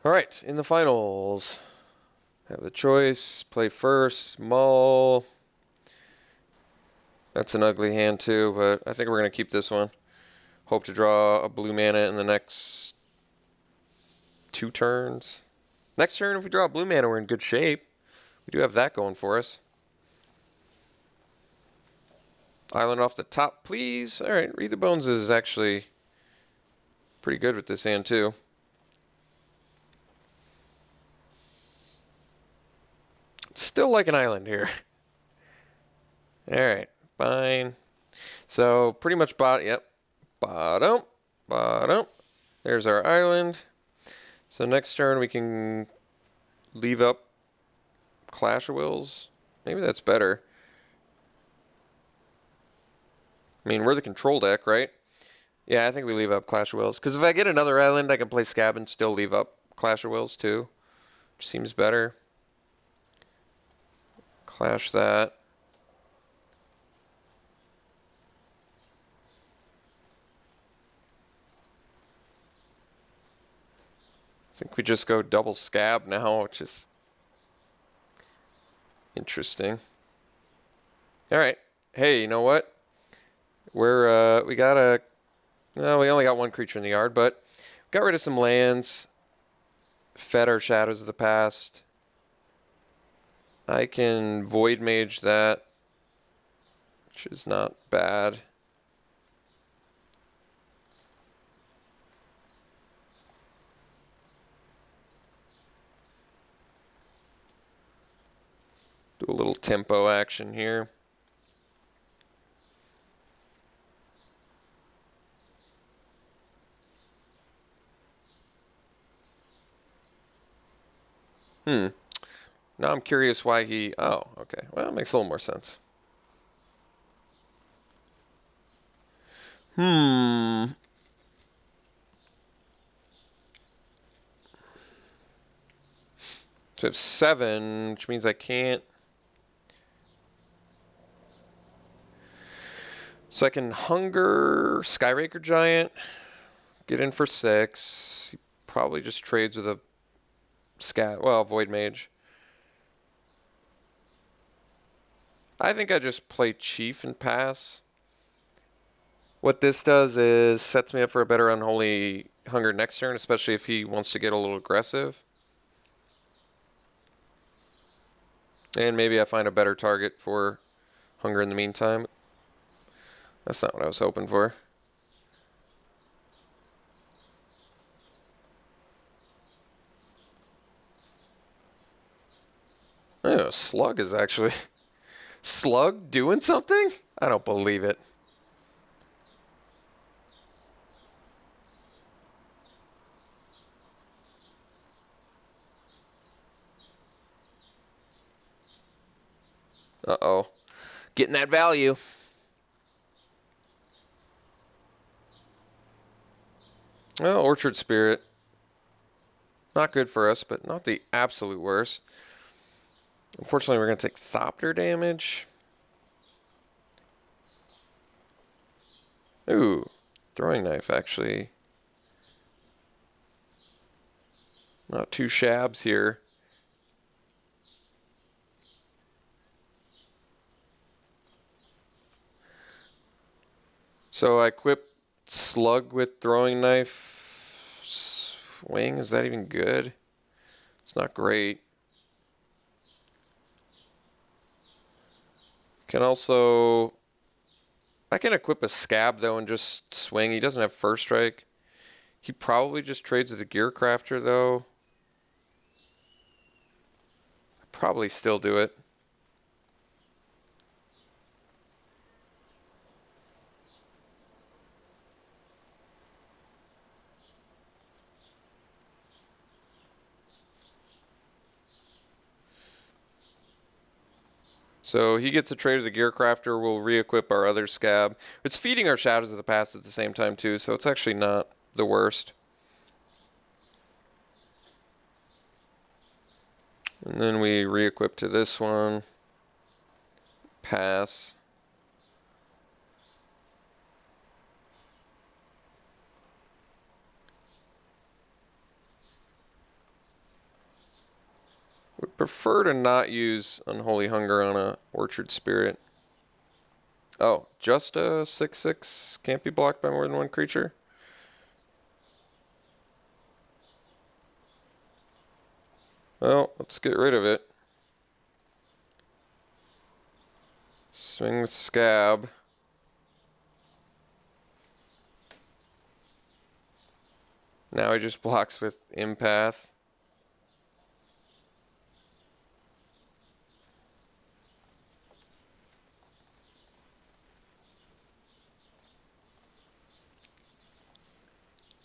All right, in the finals, have the choice. Play first, small. That's an ugly hand too, but I think we're going to keep this one. Hope to draw a blue mana in the next 2 turns. Next turn, if we draw a blue mana, we're in good shape. We do have that going for us. Island off the top, please. All right, Read the Bones is actually pretty good with this hand too. Still like an island here. All right, fine. So pretty much bottom. There's our island. So next turn we can leave up Clash of Wills. Maybe that's better. I mean, we're the control deck, right? Yeah, I think we leave up Clash of Wills. Because if I get another island, I can play Scab and still leave up Clash of Wills too. Which seems better. Clash that. I think we just go double Scab now, which is interesting. All right. Hey, you know what? We only got 1 creature in the yard, but got rid of some lands, fed our Shadows of the Past. I can Void Mage that, which is not bad. Do a little tempo action here. Now I'm curious why he... Oh, okay. Well, it makes a little more sense. So I have 7, which means I can't... So I can Hunger Skyraker Giant, get in for 6. He probably just trades with a Void Mage. I think I just play Chief and pass. What this does is sets me up for a better Unholy Hunger next turn, especially if he wants to get a little aggressive. And maybe I find a better target for Hunger in the meantime. That's not what I was hoping for. Oh, Slug is actually... Slug doing something? I don't believe it. Uh-oh. Getting that value. Oh, Orchard Spirit. Not good for us, but not the absolute worst. Unfortunately, we're going to take Thopter damage. Ooh, Throwing Knife, actually. Not too shabs here. So I equip Slug with Throwing Knife. Swing, is that even good? It's not great. Can also... I can equip a Scab, though, and just swing. He doesn't have First Strike. He probably just trades with a Gear Crafter, though. I'd probably still do it. So he gets a trade of the Gear Crafter. We'll re-equip our other Scab. It's feeding our Shadows of the Past at the same time, too, so it's actually not the worst. And then we re-equip to this one. Pass. Would prefer to not use Unholy Hunger on a Orchard Spirit. Oh, just a 6/6 can't be blocked by more than one creature? Well, let's get rid of it. Swing with Scab. Now he just blocks with Empath.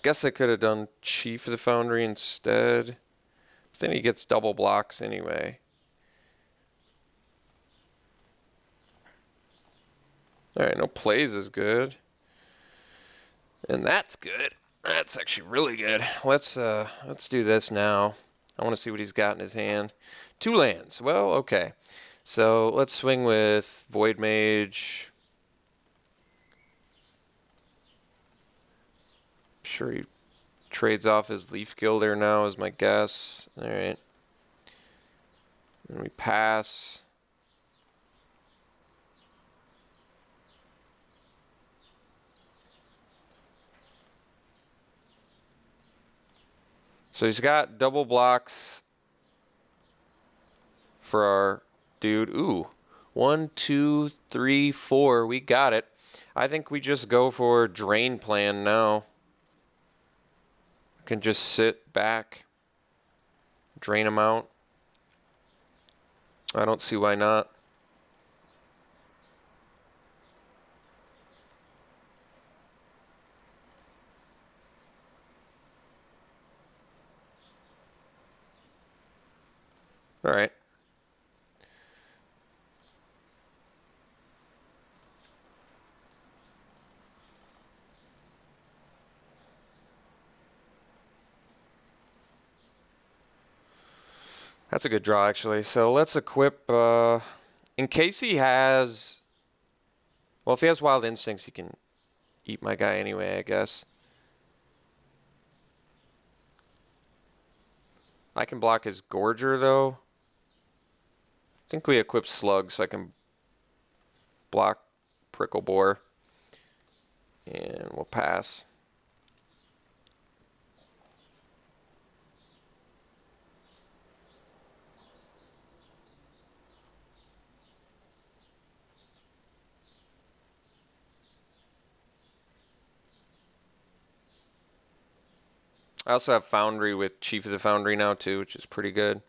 Guess I could have done Chief of the Foundry instead. But then he gets double blocks anyway. Alright, no plays is good. And that's good. That's actually really good. Let's do this now. I want to see what he's got in his hand. 2 lands. Well, okay. So let's swing with Void Mage. I'm sure he trades off his Leaf Gilder now is my guess. Alright. And we pass. So he's got double blocks for our dude. Ooh. 1, 2, 3, 4. We got it. I think we just go for Drain Plan now. Can just sit back. Drain him out. I don't see why not. All right. That's a good draw, actually. So let's equip, in case he has, well, if he has Wild Instincts, he can eat my guy anyway, I guess. I can block his Gorger, though. I think we equip Slug, so I can block Prickle Boar. And we'll pass. I also have Foundry with Chief of the Foundry now, too, which is pretty good.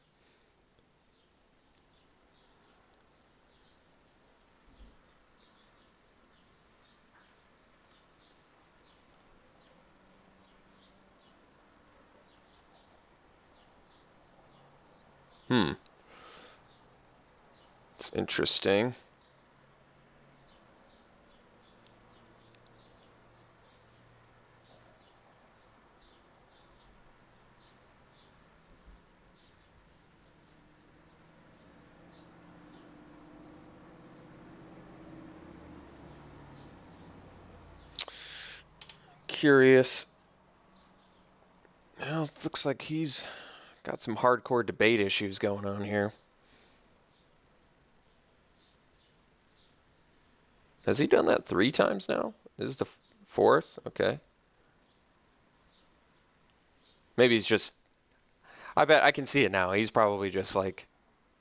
It's interesting. Curious. Well, it looks like he's got some hardcore debate issues going on here. Has he done that 3 times now? This is the 4th? Okay. Maybe he's just... I bet I can see it now. He's probably just like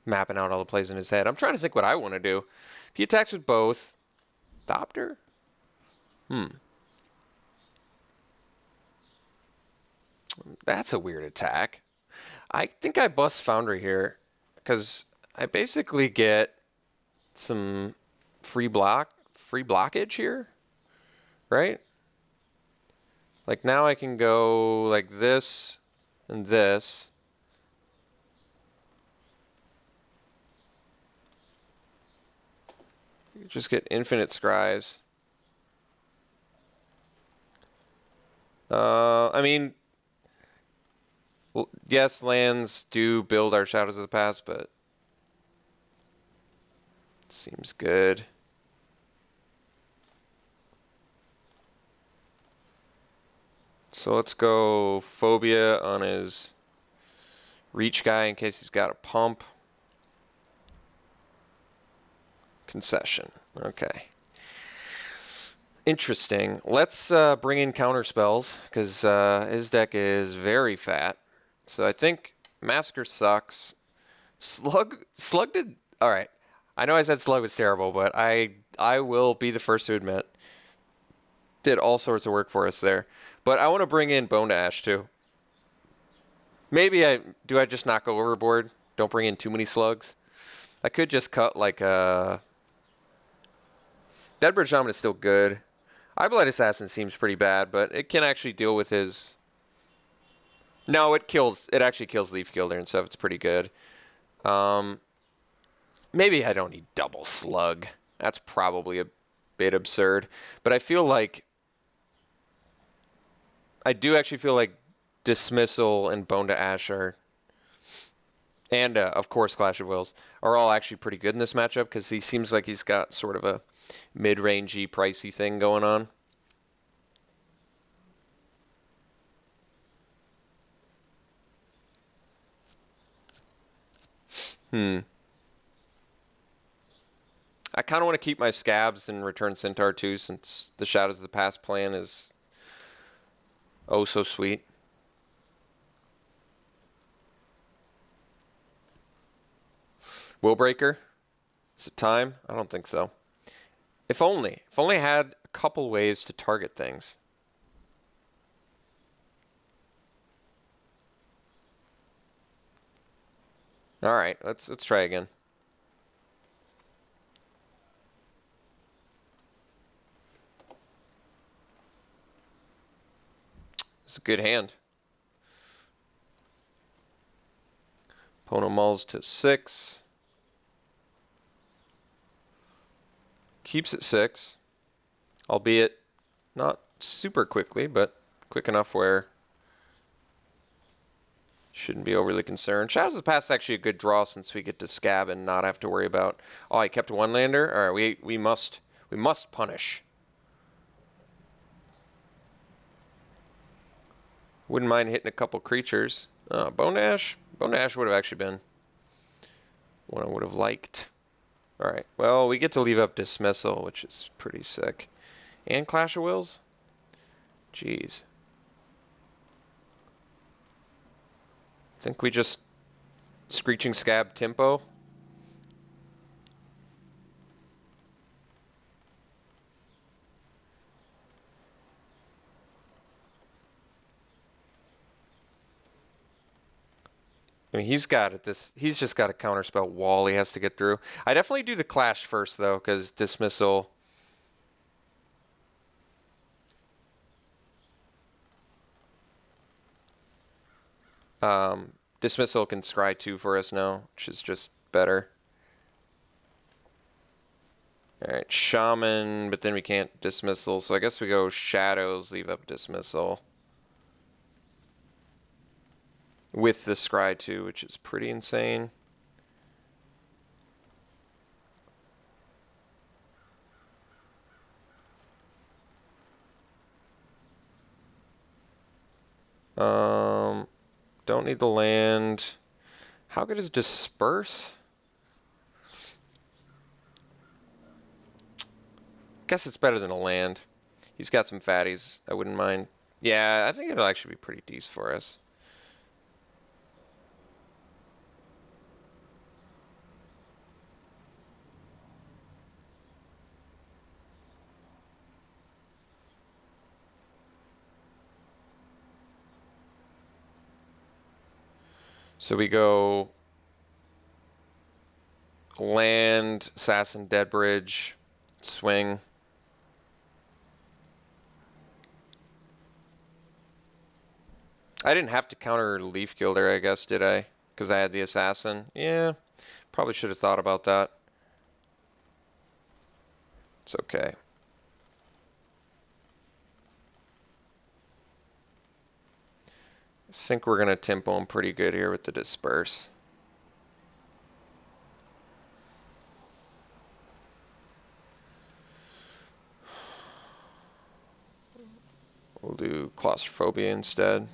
mapping out all the plays in his head. I'm trying to think what I want to do. If he attacks with both... Adopter? That's a weird attack. I think I bust Foundry here because I basically get some free blockage here, right? Like now I can go like this and this. You just get infinite scries. I mean, yes, lands do build our Shadows of the Past, but it seems good. So let's go Phobia on his Reach guy in case he's got a pump. Concession. Okay. Interesting. Let's bring in counter spells because his deck is very fat. So I think Massacre sucks. Slug did all right. I know I said Slug was terrible, but I will be the first to admit did all sorts of work for us there. But I want to bring in Bone to Ash too. Maybe I just not go overboard? Don't bring in too many slugs. I could just cut like a Deadbridge Shaman is still good. Eyeblight Assassin seems pretty bad, but it can actually deal with his. No, it actually kills Leaf Gilder and stuff. It's pretty good. Maybe I don't need double slug. That's probably a bit absurd. But I do actually feel like Dismissal and Bone to Ash and of course Clash of Wills, are all actually pretty good in this matchup because he seems like he's got sort of a mid-rangey, pricey thing going on. I kind of want to keep my Scabs and Return Centaur too, since the Shadows of the Past plan is oh so sweet. Willbreaker? Is it time? I don't think so. If only I had a couple ways to target things. All right, let's try again. It's a good hand. Pono mulls to 6. Keeps at 6, albeit not super quickly, but quick enough where shouldn't be overly concerned. Shadows of the Past is actually a good draw since we get to Scab and not have to worry about. Oh, I kept one lander. All right, we must punish. Wouldn't mind hitting a couple creatures. Bone Ash. Bone Ash would have actually been what I would have liked. All right. Well, we get to leave up Dismissal, which is pretty sick, and Clash of Wills. Jeez. Think we just Screeching Scab tempo. I mean, he's just got a counterspell wall he has to get through. I definitely do the Clash first, though, because Dismissal. Dismissal can scry 2 for us now, which is just better. Alright, Shaman, but then we can't Dismissal, so I guess we go Shadows, leave up Dismissal. With the Scry 2, which is pretty insane. Don't need the land. How good is Disperse? Guess it's better than a land. He's got some fatties. I wouldn't mind. Yeah, I think it'll actually be pretty decent for us. So we go land, Assassin, Deadbridge, swing. I didn't have to counter Leaf Gilder, I guess, did I? Because I had the Assassin. Yeah, probably should have thought about that. It's okay. I think we're going to tempo him pretty good here with the Disperse. We'll do Claustrophobia instead.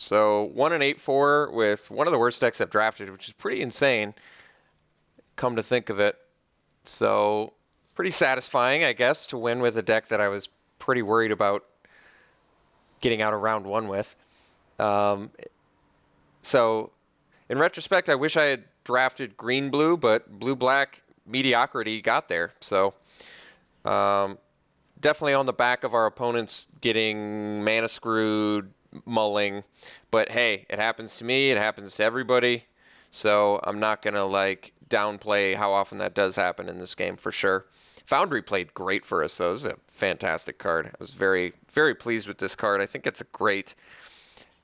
So 1 and 8-4 with one of the worst decks I've drafted, which is pretty insane, come to think of it. So pretty satisfying, I guess, to win with a deck that I was pretty worried about getting out of round 1 with. So in retrospect, I wish I had drafted green-blue, but blue-black mediocrity got there. So definitely on the back of our opponents getting mana screwed, mulling. But hey, it happens to me. It happens to everybody. So I'm not going to like downplay how often that does happen in this game for sure. Foundry played great for us, though. This is a fantastic card. I was very, very pleased with this card. I think it's a great...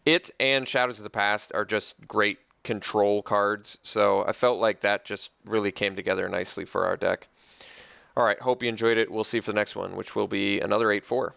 It and Shadows of the Past are just great control cards. So I felt like that just really came together nicely for our deck. All right, hope you enjoyed it. We'll see you for the next one, which will be another 8-4.